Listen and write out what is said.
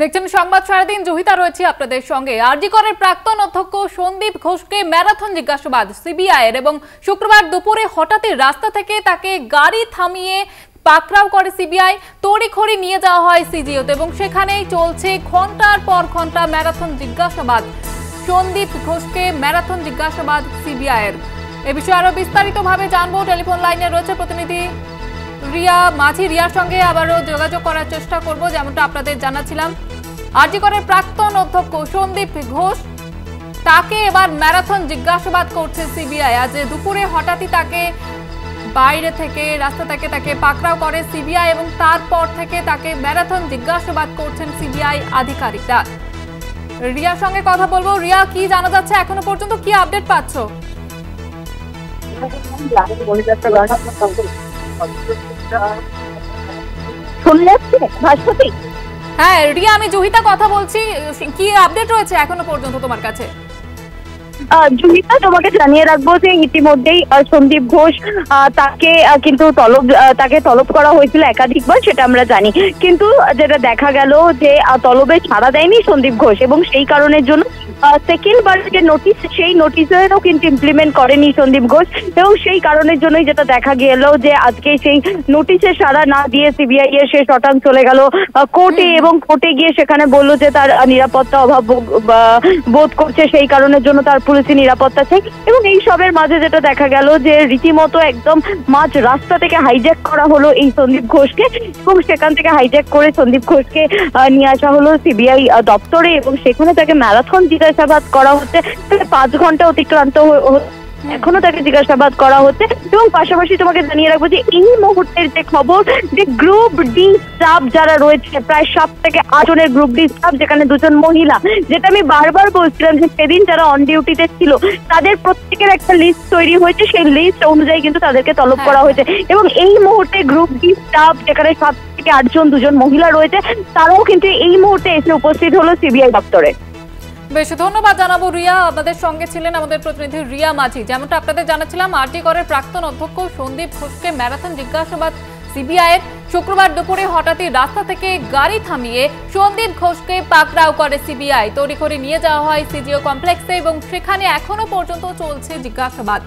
দেখছেন সংবাদ সারাদিন, জহিতা রয়েছে আপনাদের সঙ্গে। আরজি করের প্রাক্তন অধ্যক্ষ সন্দীপ ঘোষকে ম্যারাথন জিজ্ঞাসাবাদ সিবিআইয়ের, এবং শুক্রবার দুপুরে হঠাৎই রাস্তা থেকে তাকে গাড়ি থামিয়ে পাকড়াও করে সিবিআই। তড়িঘড়ি নিয়ে যাওয়া হয় সিজিওতে এবং সেখানেই চলছে ঘন্টার পর ঘন্টা ম্যারাথন জিজ্ঞাসাবাদ। সন্দীপ ঘোষকে ম্যারাথন জিজ্ঞাসাবাদ সিবিআইয়ের। এ বিষয়ে আরো বিস্তারিতভাবে জানবো। টেলিফোন লাইনে রয়েছে প্রতিনিধি রিয়া মাঝি। রিয়ার সঙ্গে আবারও যোগাযোগ করার চেষ্টা করব। যেমনটা আপনাদের জানাচ্ছিলাম, আরজি করের প্রাক্তন অধ্যক্ষ সন্দীপ ঘোষ, তাকে এবার ম্যারাথন জিজ্ঞাসাবাদ করছে সিবিআই। আজ দুপুরে হঠাৎই তাকে বাইরে থেকে রাস্তা থেকে তাকে পাকড়াও করে সিবিআই এবং তারপর থেকে তাকে ম্যারাথন জিজ্ঞাসাবাদ করছেন সিবিআই আধিকারিকরা। রিয়ার সঙ্গে কথা বলবো। রিয়া, কি জানা যাচ্ছে এখনো পর্যন্ত, কি আপডেট পাচ্ছ? হ্যাঁ রিয়া, আমি জহিতা কথা বলছি। কি আপডেট রয়েছে এখনো পর্যন্ত তোমার কাছে? জুহিতা, তোমাকে জানিয়ে রাখবো যে ইতিমধ্যেই সন্দীপ ঘোষ তাকে কিন্তু তলব করা হয়েছিল একাধিকবার, সেটা আমরা জানি। কিন্তু যেটা দেখা গেল যে তলবে ছাড়া দেয়নি সন্দীপ ঘোষ, এবং সেই কারণের জন্য সেকেন্ড বার যে নোটিশ, সেই নোটিশেরও কিন্তু ইমপ্লিমেন্ট করেনি সন্দীপ ঘোষ, এবং সেই কারণের জন্যই যেটা দেখা গেল যে আজকে সেই নোটিশে সাড়া না দিয়ে সিবিআই এর সে শটান চলে গেল কোর্টে, এবং কোর্টে গিয়ে সেখানে বললো যে তার নিরাপত্তা অভাব বোধ করছে, সেই কারণের জন্য তার পুলিশি নিরাপত্তা চাই। এবং এই সবের মাঝে যেটা দেখা গেল যে রীতিমতো একদম মাঝ রাস্তা থেকে হাইজ্যাক করা হলো এই সন্দীপ ঘোষকে, এবং সেখান থেকে হাইজ্যাক করে সন্দীপ ঘোষকে নিয়ে আসা হলো সিবিআই দপ্তরে, এবং সেখানে তাকে ম্যারাথন জিজ্ঞাসাবাদ করা হচ্ছে। 5 ঘন্টা অতিক্রান্ত এখনো তাকে জিজ্ঞাসাবাদ করা হচ্ছে। এবং পাশাপাশি তোমাকে জানিয়ে রাখবো যে এই মুহূর্তের যে খবর, যে গ্রুপ ডি স্টাফ যারা রয়েছে, প্রায় 7 থেকে 8 জনের গ্রুপ ডি স্টাফ, যেখানে 2 জন মহিলা, যেটা আমি বারবার বলছিলাম যে সেদিন যারা অন ডিউটিতে ছিল তাদের প্রত্যেকের একটা লিস্ট তৈরি হয়েছে, সেই লিস্ট অনুযায়ী কিন্তু তাদেরকে তলব করা হয়েছে। এবং এই মুহূর্তে গ্রুপ ডি স্টাফ, যেখানে 7 থেকে 8 জন, 2 জন মহিলা রয়েছে, তারাও কিন্তু এই মুহূর্তে এসে উপস্থিত হলো সিবিআই দপ্তরে। বেশ, ধন্যবাদ জানাবো রিয়া। আপনাদের সঙ্গে ছিলেন আমাদের প্রতিনিধি রিয়া মাঝি। যেমনটা আপনাদের জানাচ্ছিলাম, আরজি করের প্রাক্তন অধ্যক্ষ সন্দীপ ঘোষকে ম্যারাথন জিজ্ঞাসাবাদ সিবিআইয়ের। শুক্রবার দুপুরে হঠাৎই রাস্তা থেকে গাড়ি থামিয়ে সন্দীপ ঘোষকে পাকড়াও করে সিবিআই। তড়িঘড়ি নিয়ে যাওয়া হয় সিজিও কমপ্লেক্সে এবং সেখানে এখনো পর্যন্ত চলছে জিজ্ঞাসাবাদ।